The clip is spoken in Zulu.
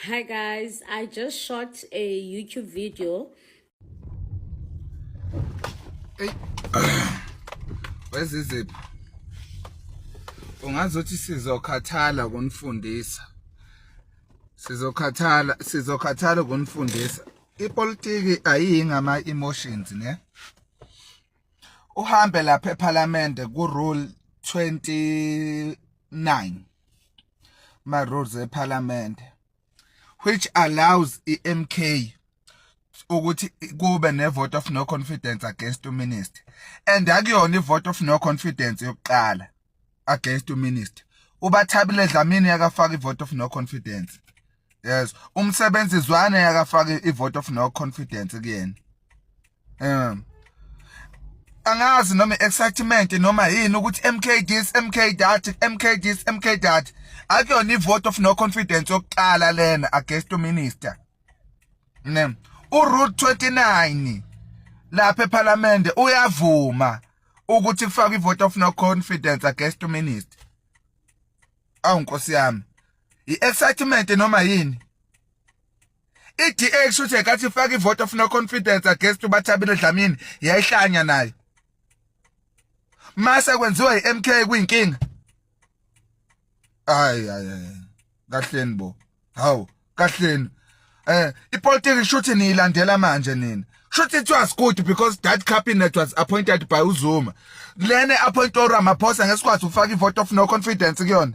Hi guys, I just shot a YouTube video. Hey, weziziphi ungazothi sizokhathala kunifundisa sizokhathala kunifundisa ipolitiki ayingama emotions ne uhambe lapha eParliament ku rule 29 ma rules eParliament which allows iMK ukuthi kube ne vote of no confidence against the minister and akuyona ivote of no confidence yokuqala against the minister ubathabile Dlamini yakafaka ivote of no confidence. Yes, umsebenzi Zwane yakafaka ivote of no confidence kuyena. Angazi noma excitement noma yini ukuthi MK this MK that MK this MK that akuyona ivote of no confidence yokuqala lena against the minister. Urule 29 lapha eParliament uyavuma ukuthi kufake ivote of no confidence against the minister. Nkosi yami i-excitement noma yini i-DA shuthe kathi ifake ivote of no confidence against uBathabile Dlamini yayihlanya nayo mase kwenziwa iMK kuyinkinga. Kahleni bo hawu kahleni ipolitiki shuthi niyilandela manje nina shuthi it was good because that cabinet was appointed by uZuma lene appoint uRamaphosa ngesikwazi ufaka ivote of no confidence kuyona.